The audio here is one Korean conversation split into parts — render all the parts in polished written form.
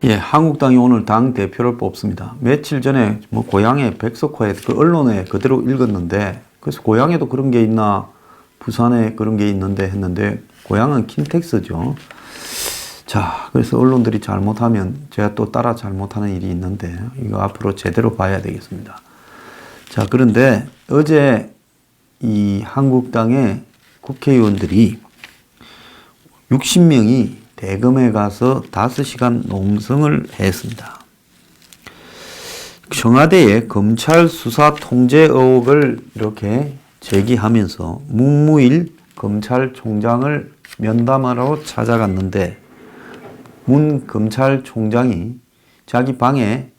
예, 한국당이 오늘 당 대표를 뽑습니다. 며칠 전에 뭐 고향의 백석호에 그 언론에 그대로 읽었는데, 그래서 고향에도 그런 게 있나, 부산에 그런 게 있는데 했는데, 고향은 킨텍스죠. 자, 그래서 언론들이 잘못하면 제가 또 따라 잘못하는 일이 있는데, 이거 앞으로 제대로 봐야 되겠습니다. 자, 그런데 어제 이 한국당의 국회의원들이 60명이 대검에 가서 5시간 농성을 했습니다. 청와대의 검찰 수사 통제 의혹을 이렇게 제기하면서 문무일 검찰총장을 면담하러 찾아갔는데, 문 검찰총장이 자기 방에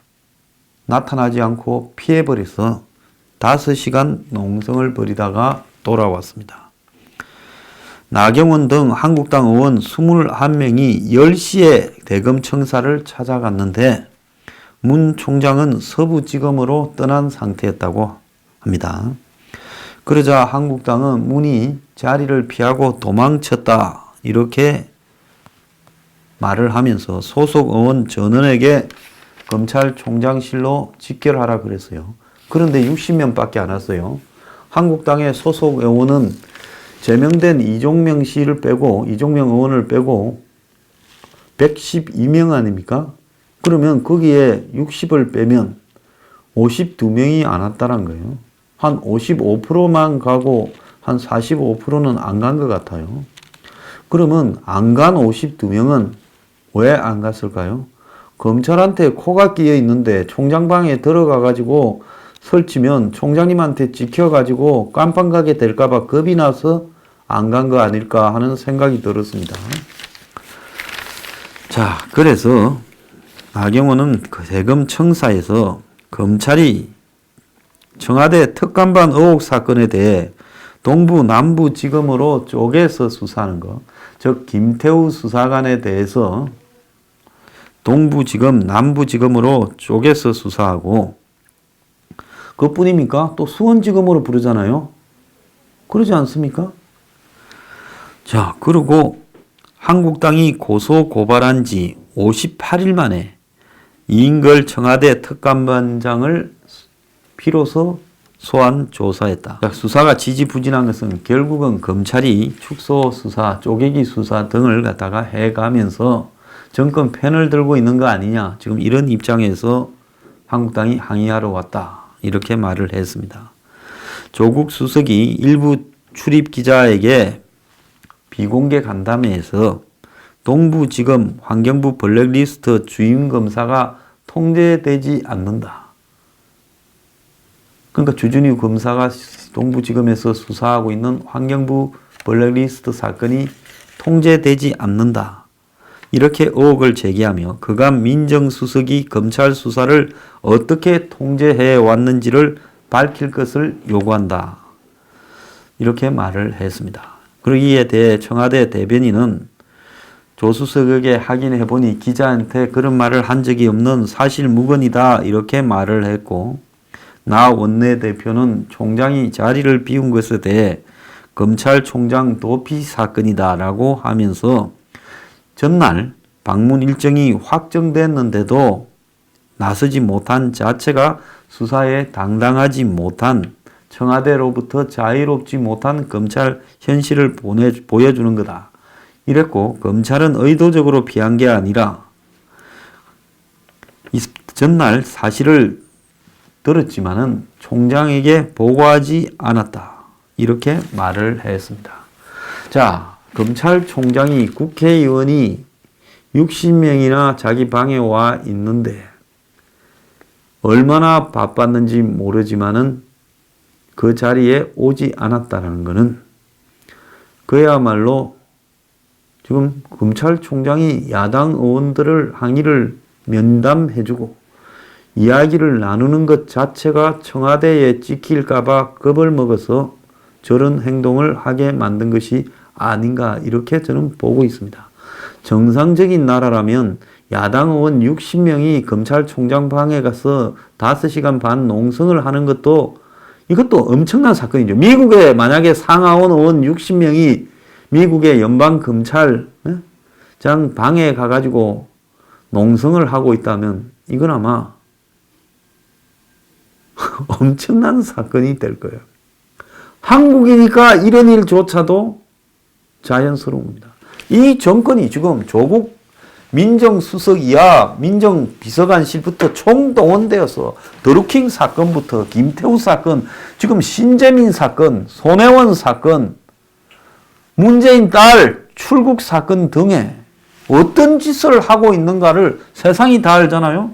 나타나지 않고 피해버려서 5시간 농성을 벌이다가 돌아왔습니다. 나경원 등 한국당 의원 21명이 10시에 대검 청사를 찾아갔는데 문 총장은 서부지검으로 떠난 상태였다고 합니다. 그러자 한국당은 문이 자리를 피하고 도망쳤다 이렇게 말을 하면서 소속 의원 전원에게 검찰총장실로 직결하라 그랬어요. 그런데 60명밖에 안 왔어요. 한국당의 소속 의원은 제명된 이종명 씨를 빼고, 이종명 의원을 빼고 112명 아닙니까? 그러면 거기에 60을 빼면 52명이 안 왔다는 거예요. 한 55%만 가고 한 45%는 안 간 것 같아요. 그러면 안 간 52명은 왜 안 갔을까요? 검찰한테 코가 끼어 있는데 총장방에 들어가 가지고 설치면 총장님한테 찍혀가지고 깜빵 가게 될까봐 겁이 나서 안 간 거 아닐까 하는 생각이 들었습니다. 자, 그래서 나경원은 그 대검 청사에서 검찰이 청와대 특감반 의혹 사건에 대해 동부 남부지검으로 쪼개서 수사하는 것, 즉 김태우 수사관에 대해서 동부지검 남부지검으로 쪼개서 수사하고, 그것뿐입니까? 또 수원지검으로 부르잖아요. 그러지 않습니까? 자, 그리고 한국당이 고소 고발한 지 58일 만에 이인걸 청와대 특감반장을 비로소 소환 조사했다. 수사가 지지부진한 것은 결국은 검찰이 축소 수사, 쪼개기 수사 등을 갖다가 해가면서 정권 펜을 들고 있는 거 아니냐. 지금 이런 입장에서 한국당이 항의하러 왔다. 이렇게 말을 했습니다. 조국 수석이 일부 출입 기자에게 비공개 간담회에서 동부지검 환경부 블랙리스트 주임검사가 통제되지 않는다. 그러니까 주준희 검사가 동부지검에서 수사하고 있는 환경부 블랙리스트 사건이 통제되지 않는다. 이렇게 의혹을 제기하며 그간 민정수석이 검찰 수사를 어떻게 통제해 왔는지를 밝힐 것을 요구한다. 이렇게 말을 했습니다. 그리고 이에 대해 청와대 대변인은 조 수석에게 확인해 보니 기자한테 그런 말을 한 적이 없는 사실무근이다. 이렇게 말을 했고, 나 원내대표는 총장이 자리를 비운 것에 대해 검찰총장 도피 사건이다 라고 하면서 전날 방문 일정이 확정됐는데도 나서지 못한 자체가 수사에 당당하지 못한, 청와대로부터 자유롭지 못한 검찰 현실을 보여주는 거다. 이랬고, 검찰은 의도적으로 피한 게 아니라 전날 사실을 들었지만은 총장에게 보고하지 않았다. 이렇게 말을 했습니다. 자, 검찰총장이 국회의원이 60명이나 자기 방에 와 있는데 얼마나 바빴는지 모르지만은 그 자리에 오지 않았다는 것은 그야말로 지금 검찰총장이 야당 의원들을 항의를 면담해주고 이야기를 나누는 것 자체가 청와대에 찍힐까봐 겁을 먹어서 저런 행동을 하게 만든 것이 아닌가, 이렇게 저는 보고 있습니다. 정상적인 나라라면 야당 의원 60명이 검찰총장 방에 가서 5시간 반 농성을 하는 것도, 이것도 엄청난 사건이죠. 미국에 만약에 상하원 의원 60명이 미국의 연방검찰장 방에 가가지고 농성을 하고 있다면 이건 아마 엄청난 사건이 될 거예요. 한국이니까 이런 일조차도 자연스러운 겁니다. 이 정권이 지금 조국 민정수석 이하 민정비서관실부터 총동원되어서 드루킹 사건부터 김태우 사건, 지금 신재민 사건, 손혜원 사건, 문재인 딸 출국 사건 등에 어떤 짓을 하고 있는가를 세상이 다 알잖아요.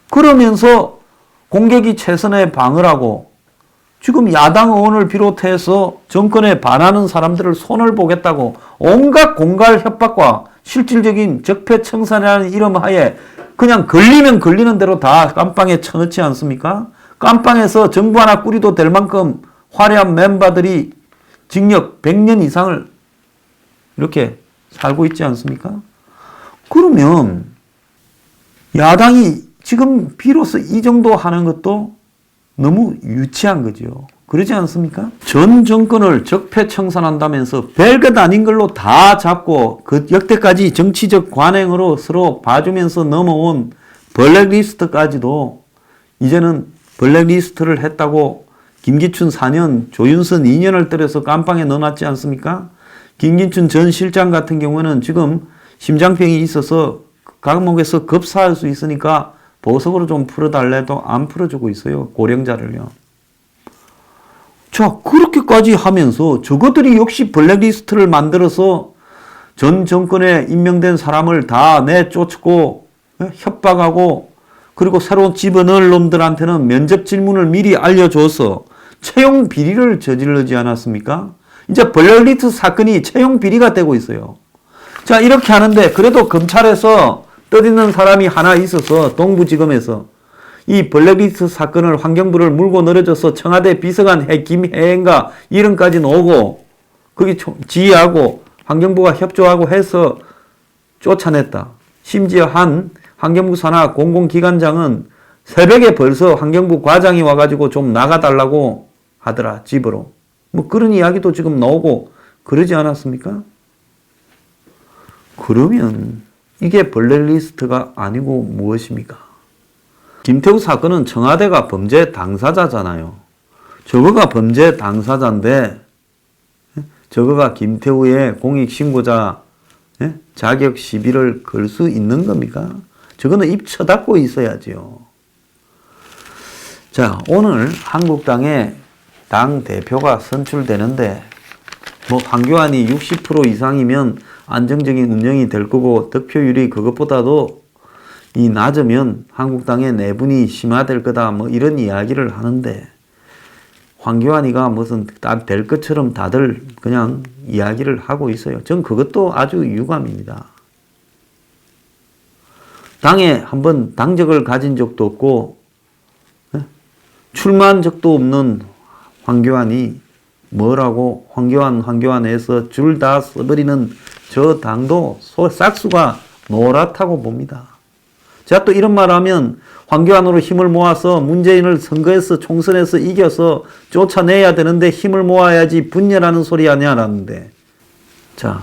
그러면서 공격이 최선의 방을 하고 지금 야당 의원을 비롯해서 정권에 반하는 사람들을 손을 보겠다고 온갖 공갈 협박과 실질적인 적폐청산이라는 이름 하에 그냥 걸리면 걸리는 대로 다 깜빵에 쳐넣지 않습니까? 깜빵에서 정부 하나 꾸리도 될 만큼 화려한 멤버들이 징역 100년 이상을 이렇게 살고 있지 않습니까? 그러면 야당이 지금 비로소 이 정도 하는 것도 너무 유치한 거죠. 그러지 않습니까? 전 정권을 적폐청산한다면서 별것 아닌 걸로 다 잡고 그 역대까지 정치적 관행으로 서로 봐주면서 넘어온 블랙리스트까지도 이제는 블랙리스트를 했다고 김기춘 4년, 조윤선 2년을 때려서 깜빵에 넣어놨지 않습니까? 김기춘 전 실장 같은 경우는 지금 심장병이 있어서 감옥에서 급사할 수 있으니까 보석으로 좀 풀어달래도 안 풀어주고 있어요. 고령자를요. 자, 그렇게까지 하면서 저것들이 역시 블랙리스트를 만들어서 전 정권에 임명된 사람을 다 내쫓고 협박하고 그리고 새로 집어넣을 놈들한테는 면접 질문을 미리 알려줘서 채용 비리를 저지르지 않았습니까? 이제 블랙리스트 사건이 채용 비리가 되고 있어요. 자, 이렇게 하는데 그래도 검찰에서 떠드는 사람이 하나 있어서 동부지검에서 이 블랙리스트 사건을 환경부를 물고 늘어져서 청와대 비서관 김혜인가 이름까지 오고 거기 지휘하고 환경부가 협조하고 해서 쫓아냈다. 심지어 한 환경부 산하 공공기관장은 새벽에 벌써 환경부 과장이 와가지고 좀 나가달라고 하더라. 집으로. 뭐 그런 이야기도 지금 나오고 그러지 않았습니까? 그러면 이게 블랙리스트가 아니고 무엇입니까? 김태우 사건은 청와대가 범죄 당사자잖아요. 저거가 범죄 당사자인데 저거가 김태우의 공익신고자 자격 시비를 걸 수 있는 겁니까? 저거는 입 쳐닫고 있어야지요. 자, 오늘 한국당의 당 대표가 선출되는데 뭐 황교안이 60% 이상이면 안정적인 운영이 될 거고 득표율이 그것보다도 이 낮으면 한국당의 내분이 심화될 거다 뭐 이런 이야기를 하는데 황교안이가 무슨 딱 될 것처럼 다들 그냥 이야기를 하고 있어요. 전 그것도 아주 유감입니다. 당에 한번 당적을 가진 적도 없고 출마한 적도 없는 황교안이 뭐라고 황교안에서 줄 다 써버리는 저 당도 싹수가 노랗다고 봅니다. 제가 또 이런 말 하면 황교안으로 힘을 모아서 문재인을 선거에서 총선에서 이겨서 쫓아내야 되는데 힘을 모아야지 분열하는 소리 하냐라는데 자,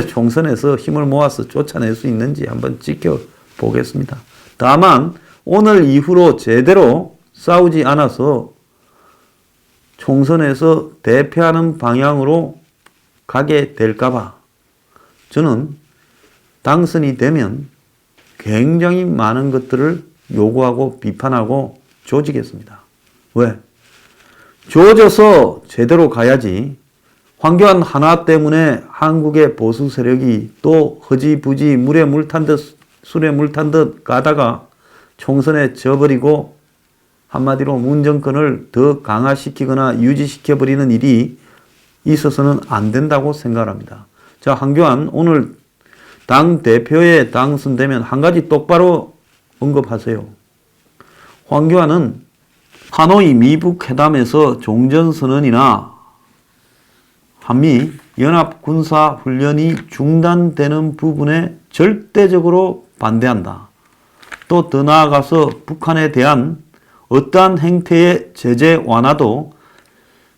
총선에서 힘을 모아서 쫓아낼 수 있는지 한번 지켜보겠습니다. 다만 오늘 이후로 제대로 싸우지 않아서 총선에서 대표하는 방향으로 가게 될까봐 저는 당선이 되면 굉장히 많은 것들을 요구하고 비판하고 조지겠습니다. 왜? 조져서 제대로 가야지 황교안 하나 때문에 한국의 보수 세력이 또 허지부지 물에 물 탄 듯 술에 물 탄 듯 가다가 총선에 져버리고 한마디로 문정권을 더 강화시키거나 유지시켜버리는 일이 있어서는 안 된다고 생각합니다. 자, 황교안 오늘 당대표에 당선되면 한 가지 똑바로 언급하세요. 황교안은 하노이 미북 회담에서 종전선언이나 한미 연합군사훈련이 중단되는 부분에 절대적으로 반대한다. 또 더 나아가서 북한에 대한 어떠한 행태의 제재 완화도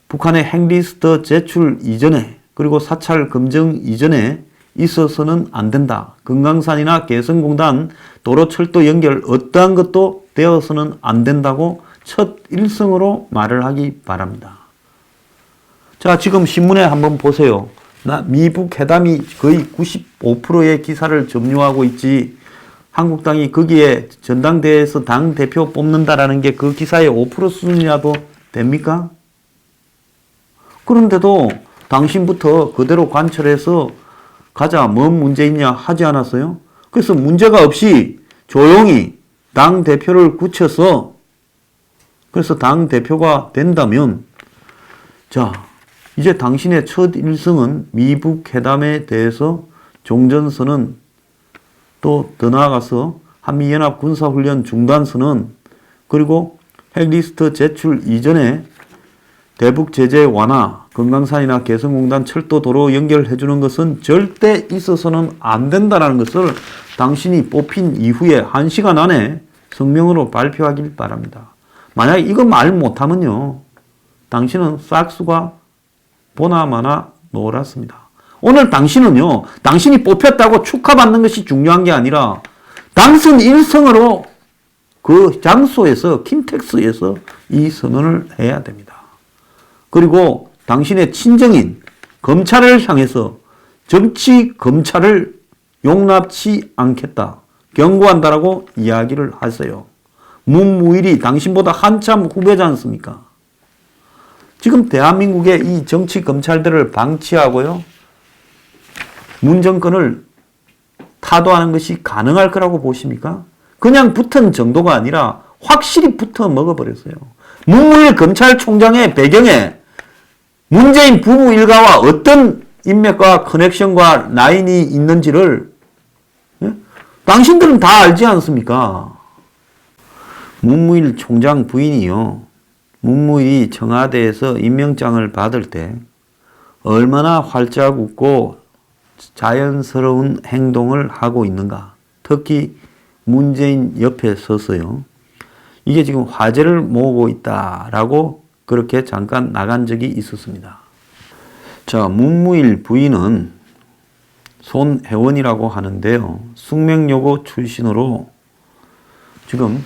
북한의 핵리스트 제출 이전에 그리고 사찰 검증 이전에 있어서는 안 된다. 금강산이나 개성공단, 도로철도 연결 어떠한 것도 되어서는 안 된다고 첫 일성으로 말을 하기 바랍니다. 자, 지금 신문에 한번 보세요. 미북 회담이 거의 95%의 기사를 점유하고 있지. 한국당이 거기에 전당대회에서 당 대표 뽑는다라는 게 그 기사의 5% 수준이라도 됩니까? 그런데도 당신부터 그대로 관철해서 가자, 뭔 문제 있냐 하지 않았어요? 그래서 문제가 없이 조용히 당 대표를 굳혀서 그래서 당 대표가 된다면 자, 이제 당신의 첫 일성은 미북 회담에 대해서 종전선언 또 더 나아가서 한미연합 군사훈련 중단선언 그리고 핵리스트 제출 이전에 대북 제재 완화, 금강산이나 개성공단 철도 도로 연결해주는 것은 절대 있어서는 안 된다는 것을 당신이 뽑힌 이후에 1시간 안에 성명으로 발표하길 바랍니다. 만약 이거 말 못하면요. 당신은 싹수가 보나마나 놀았습니다. 오늘 당신은요. 당신이 뽑혔다고 축하받는 것이 중요한 게 아니라 당선 1성으로 그 장소에서 킨텍스에서 이 선언을 해야 됩니다. 그리고 당신의 친정인 검찰을 향해서 정치 검찰을 용납치 않겠다. 경고한다라고 이야기를 하세요. 문무일이 당신보다 한참 후배지 않습니까? 지금 대한민국의 이 정치 검찰들을 방치하고요. 문 정권을 타도하는 것이 가능할 거라고 보십니까? 그냥 붙은 정도가 아니라 확실히 붙어 먹어버렸어요. 문무일 검찰총장의 배경에 문재인 부부 일가와 어떤 인맥과 커넥션과 라인이 있는지를 당신들은 다 알지 않습니까? 문무일 총장 부인이요. 문무일이 청와대에서 임명장을 받을 때 얼마나 활짝 웃고 자연스러운 행동을 하고 있는가. 특히 문재인 옆에 서서요. 이게 지금 화제를 모으고 있다라고 그렇게 잠깐 나간 적이 있었습니다. 자, 문무일 부인은 손혜원이라고 하는데요. 숙명여고 출신으로 지금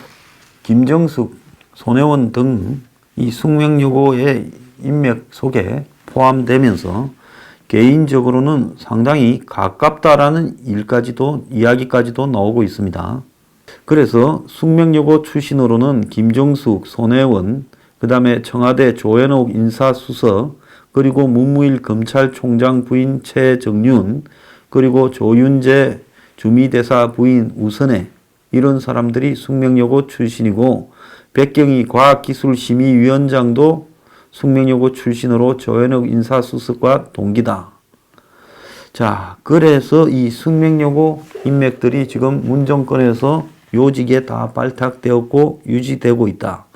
김정숙, 손혜원 등 이 숙명여고의 인맥 속에 포함되면서 개인적으로는 상당히 가깝다라는 이야기까지도 나오고 있습니다. 그래서 숙명여고 출신으로는 김정숙, 손혜원, 그 다음에 청와대 조현옥 인사수석, 그리고 문무일 검찰총장 부인 최정윤, 그리고 조윤재 주미대사 부인 우선혜, 이런 사람들이 숙명여고 출신이고, 백경희 과학기술심의위원장도 숙명여고 출신으로 조현옥 인사수석과 동기다. 자, 그래서 이 숙명여고 인맥들이 지금 문정권에서 요직에 다 발탁되었고 유지되고 있다.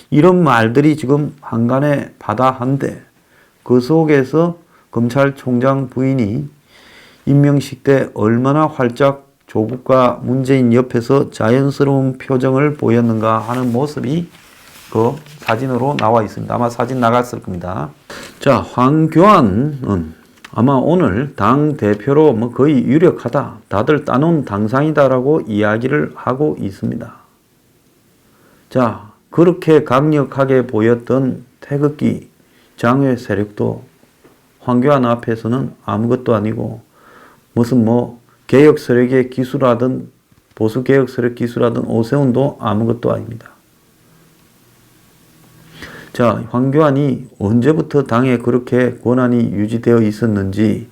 이런 말들이 지금 한간에 바다한데 그 속에서 검찰총장 부인이 임명식 때 얼마나 활짝 조국과 문재인 옆에서 자연스러운 표정을 보였는가 하는 모습이 그 사진으로 나와 있습니다. 아마 사진 나갔을 겁니다. 자, 황교안은 아마 오늘 당 대표로 뭐 거의 유력하다. 다들 따놓은 당상이다라고 이야기를 하고 있습니다. 자, 그렇게 강력하게 보였던 태극기 장외 세력도 황교안 앞에서는 아무것도 아니고 무슨 개혁 세력의 기수라든 보수 개혁 세력 기수라든 오세훈도 아무것도 아닙니다. 자, 황교안이 언제부터 당에 그렇게 권한이 유지되어 있었는지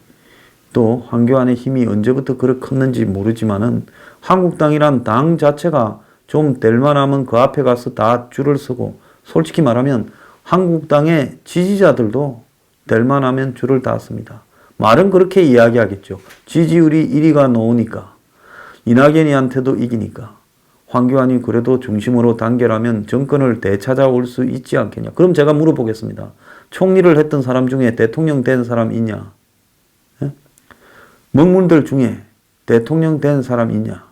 또 황교안의 힘이 언제부터 그렇게 컸는지 모르지만은 한국당이란 당 자체가 좀 될만하면 그 앞에 가서 다 줄을 서고 솔직히 말하면 한국당의 지지자들도 될만하면 줄을 다 씁니다. 말은 그렇게 이야기하겠죠. 지지율이 1위가 나오니까 이낙연이한테도 이기니까 황교안이 그래도 중심으로 단결하면 정권을 되찾아올 수 있지 않겠냐. 그럼 제가 물어보겠습니다. 총리를 했던 사람 중에 대통령 된 사람 있냐? 예? 먹문들 중에 대통령 된 사람 있냐?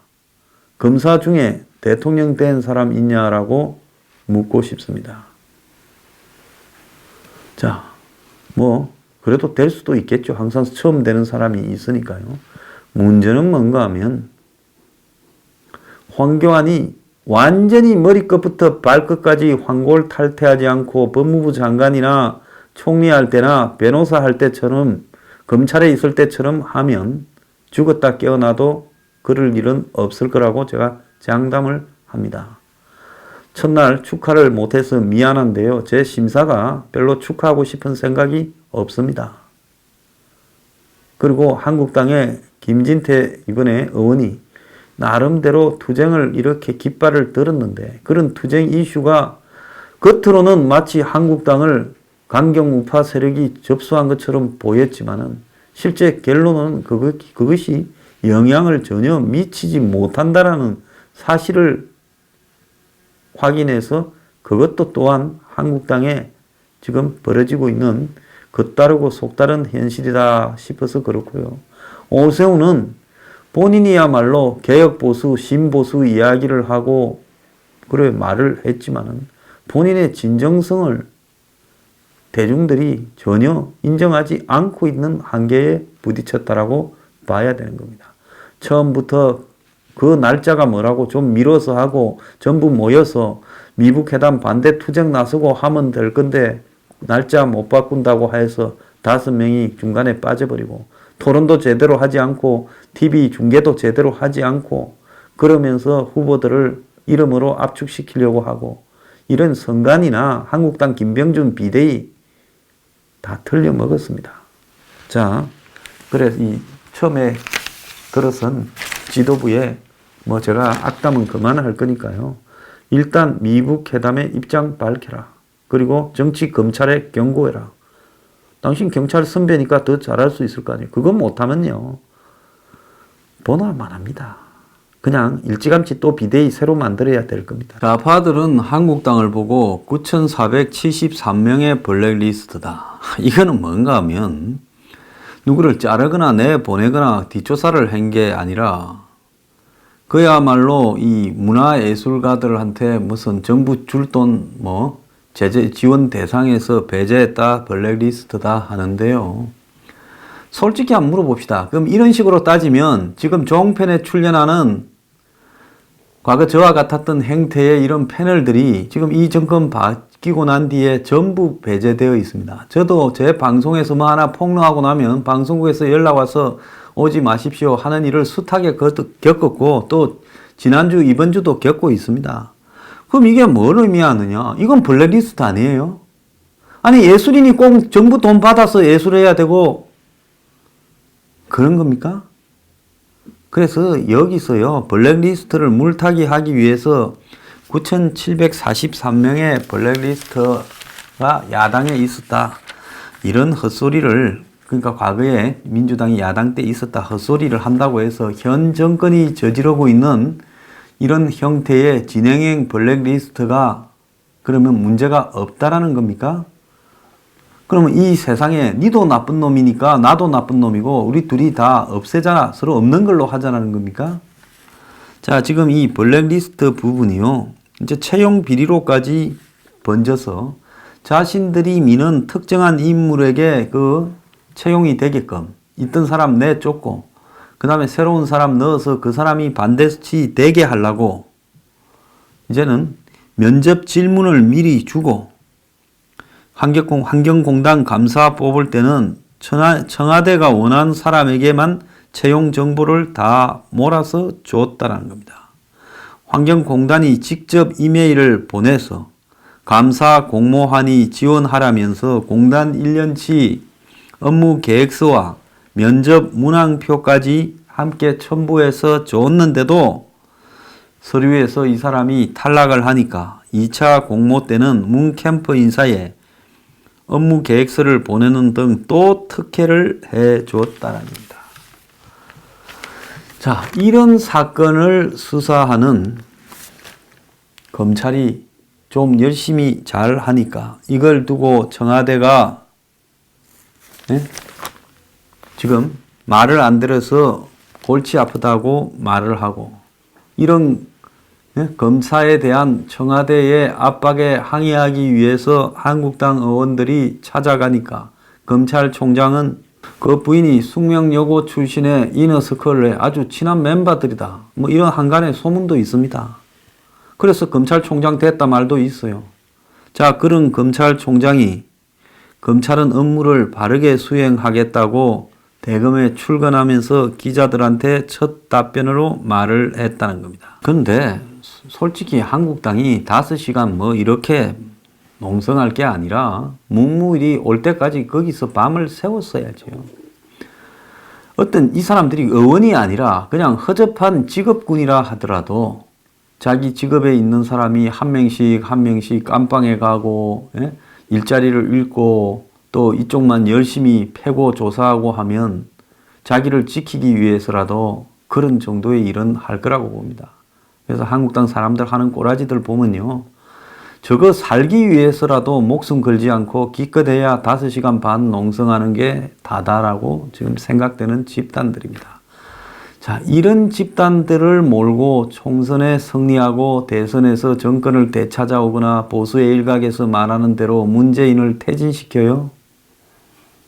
검사 중에 대통령 된 사람 있냐라고 묻고 싶습니다. 자, 그래도 될 수도 있겠죠. 항상 처음 되는 사람이 있으니까요. 문제는 뭔가 하면 황교안이 완전히 머리끝부터 발끝까지 황골탈퇴하지 않고 법무부 장관이나 총리할 때나 변호사 할 때처럼 검찰에 있을 때처럼 하면 죽었다 깨어나도 그럴 일은 없을 거라고 제가 장담을 합니다. 첫날 축하를 못해서 미안한데요. 제 심사가 별로 축하하고 싶은 생각이 없습니다. 그리고 한국당의 김진태 이번에 의원이 나름대로 투쟁을 이렇게 깃발을 들었는데 그런 투쟁 이슈가 겉으로는 마치 한국당을 강경 우파 세력이 접수한 것처럼 보였지만은 실제 결론은 그것이 영향을 전혀 미치지 못한다라는 사실을 확인해서 그것도 또한 한국당에 지금 벌어지고 있는 겉다르고 속다른 현실이다 싶어서 그렇고요. 오세훈은 본인이야말로 개혁보수, 신보수 이야기를 하고 그래 말을 했지만은 본인의 진정성을 대중들이 전혀 인정하지 않고 있는 한계에 부딪혔다라고 봐야 되는 겁니다. 처음부터 그 날짜가 뭐라고 좀 미뤄서 하고 전부 모여서 미북회담 반대 투쟁 나서고 하면 될 건데 날짜 못 바꾼다고 해서 5명이 중간에 빠져버리고 토론도 제대로 하지 않고 TV 중계도 제대로 하지 않고 그러면서 후보들을 이름으로 압축시키려고 하고 이런 선관위나 한국당 김병준 비대위 다 틀려먹었습니다. 자, 그래서 이 처음에 들어선 지도부에 뭐 제가 악담은 그만할 거니까요. 일단 미북 회담의 입장 밝혀라. 그리고 정치 검찰에 경고해라. 당신 경찰 선배니까 더 잘할 수 있을 거 아니에요. 그건 못하면요. 번호만 합니다. 그냥 일찌감치 또 비대위 새로 만들어야 될 겁니다. 좌파들은 한국당을 보고 9,473명의 블랙리스트다. 이거는 뭔가 하면 누구를 자르거나 내보내거나 뒷조사를 한 게 아니라 그야말로 이 문화예술가들한테 무슨 정부 줄 돈 뭐 제재 지원 대상에서 배제했다 블랙리스트다 하는데요. 솔직히 한번 물어봅시다. 그럼 이런 식으로 따지면 지금 종편에 출연하는 과거 저와 같았던 행태의 이런 패널들이 지금 이 정권 바뀌고 난 뒤에 전부 배제되어 있습니다. 저도 제 방송에서 뭐 하나 폭로하고 나면 방송국에서 연락 와서 오지 마십시오 하는 일을 숱하게 겪었고 또 지난주 이번 주도 겪고 있습니다. 그럼 이게 뭘 의미하느냐? 이건 블랙리스트 아니에요? 아니 예술인이 꼭 정부 돈 받아서 예술해야 되고 그런 겁니까? 그래서 여기서요 블랙리스트를 물타기 하기 위해서 9,743명의 블랙리스트가 야당에 있었다. 이런 헛소리를 그러니까 과거에 민주당이 야당 때 있었다 헛소리를 한다고 해서 현 정권이 저지르고 있는 이런 형태의 진행형 블랙리스트가 그러면 문제가 없다라는 겁니까? 그러면 이 세상에 니도 나쁜 놈이니까 나도 나쁜 놈이고 우리 둘이 다 없애자 서로 없는 걸로 하자는 겁니까? 자 지금 이 블랙리스트 부분이요 이제 채용 비리로까지 번져서 자신들이 미는 특정한 인물에게 그 채용이 되게끔 있던 사람 내쫓고 그 다음에 새로운 사람 넣어서 그 사람이 반드시 되게 하려고 이제는 면접 질문을 미리 주고 환경공단 감사 뽑을 때는 청와대가 원하는 사람에게만 채용 정보를 다 몰아서 줬다는 겁니다. 환경공단이 직접 이메일을 보내서 감사 공모안이 지원하라면서 공단 1년치 업무 계획서와 면접 문항표까지 함께 첨부해서 줬는데도 서류에서 이 사람이 탈락을 하니까 2차 공모 때는 문캠프 인사에 업무 계획서를 보내는 등 또 특혜를 해줬다는 겁니다. 자, 이런 사건을 수사하는 검찰이 좀 열심히 잘 하니까 이걸 두고 청와대가 지금 말을 안 들어서 골치 아프다고 말을 하고 이런 검사에 대한 청와대의 압박에 항의하기 위해서 한국당 의원들이 찾아가니까 검찰총장은 그 부인이 숙명여고 출신의 이너서클의 아주 친한 멤버들이다. 뭐 이런 한간의 소문도 있습니다. 그래서 검찰총장 됐다 말도 있어요. 자, 그런 검찰총장이 검찰은 업무를 바르게 수행하겠다고 대검에 출근하면서 기자들한테 첫 답변으로 말을 했다는 겁니다. 그런데 솔직히 한국당이 5시간 뭐 이렇게 농성할 게 아니라 묵묵히 올 때까지 거기서 밤을 새웠어야죠. 어떤 이 사람들이 의원이 아니라 그냥 허접한 직업군이라 하더라도 자기 직업에 있는 사람이 한 명씩 깜빵에 가고, 예? 일자리를 잃고 또 이쪽만 열심히 패고 조사하고 하면 자기를 지키기 위해서라도 그런 정도의 일은 할 거라고 봅니다. 그래서 한국당 사람들 하는 꼬라지들 보면요. 저거 살기 위해서라도 목숨 걸지 않고 기껏해야 5시간 반 농성하는 게 다다라고 지금 생각되는 집단들입니다. 자, 이런 집단들을 몰고 총선에 승리하고 대선에서 정권을 되찾아오거나 보수의 일각에서 말하는 대로 문재인을 퇴진시켜요.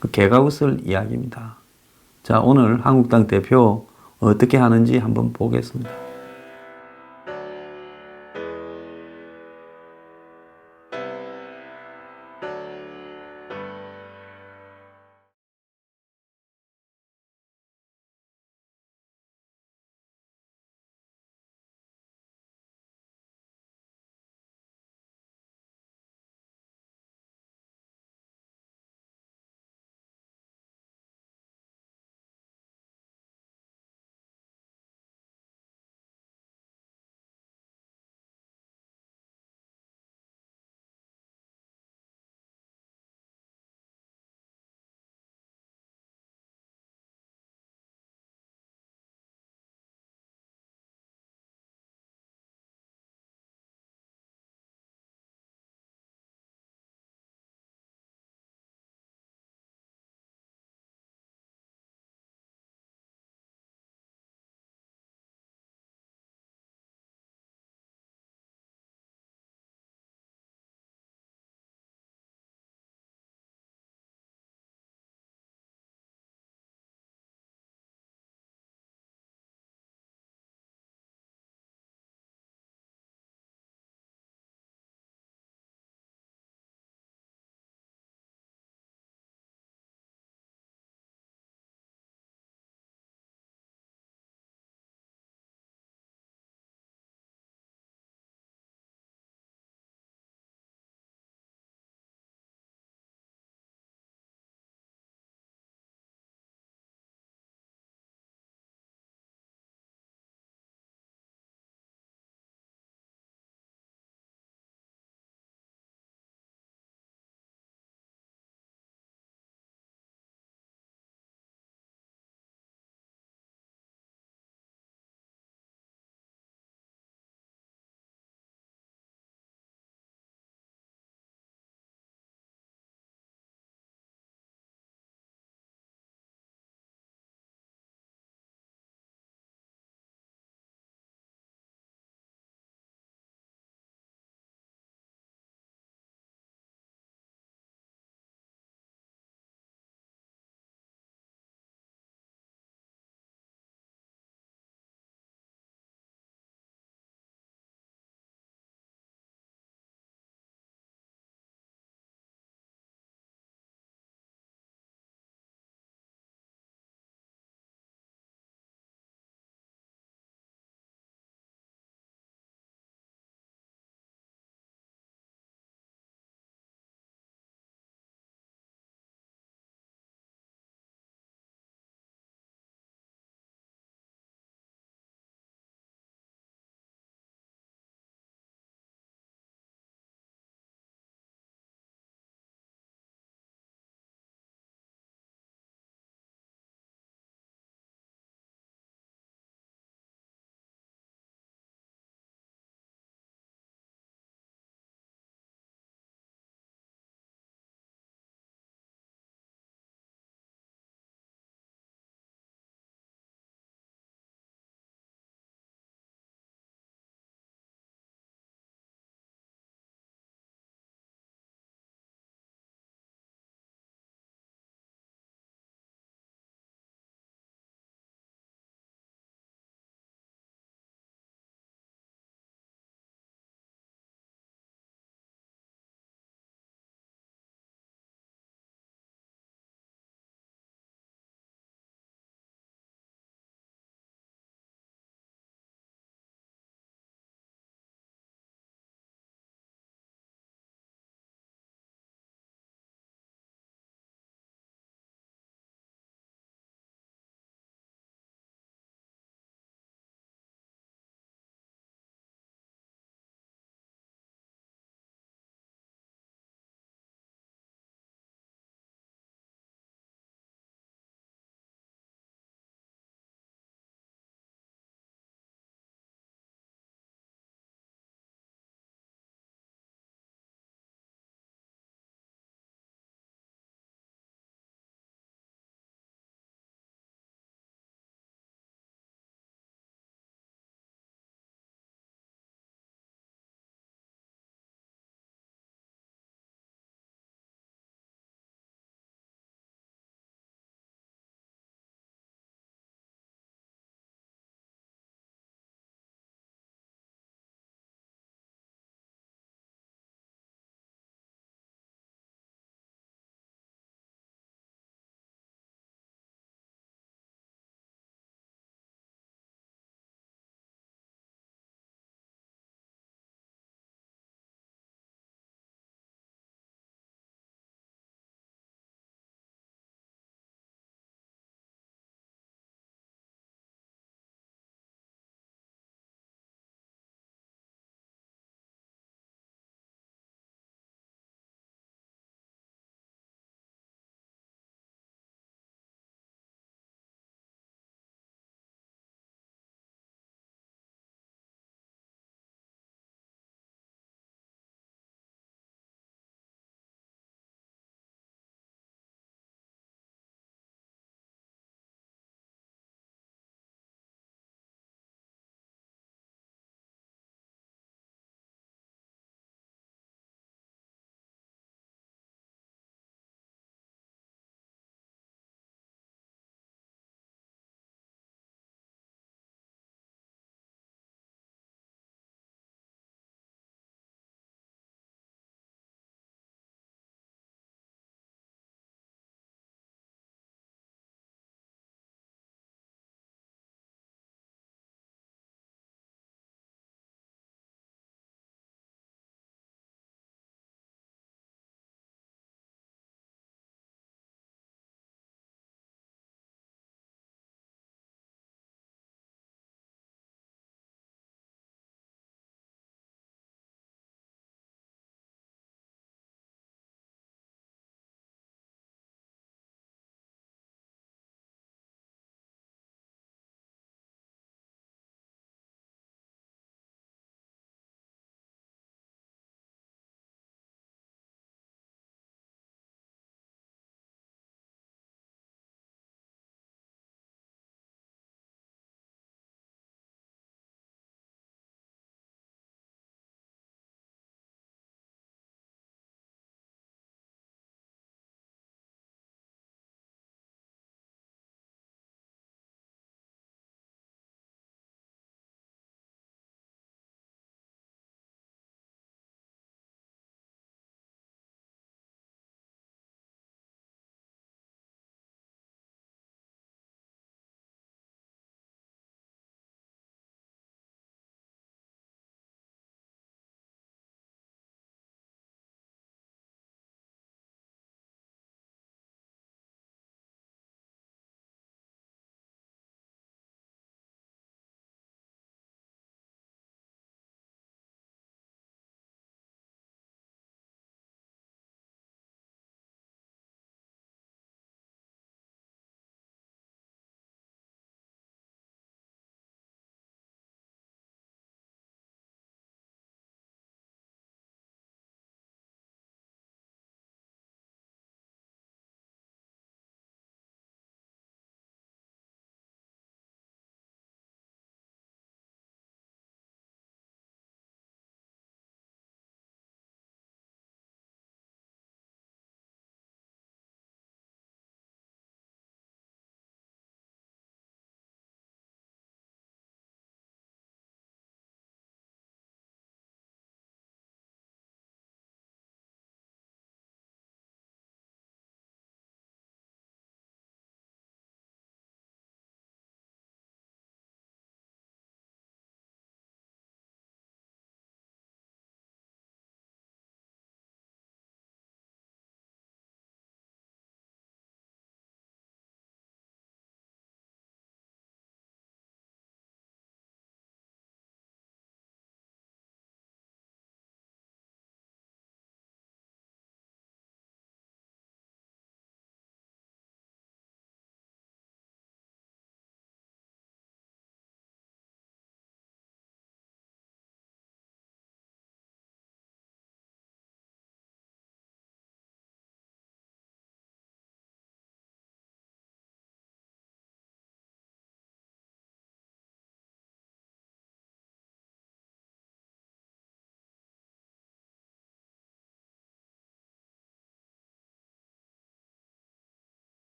그 개가 웃을 이야기입니다. 자, 오늘 한국당 대표 어떻게 하는지 한번 보겠습니다.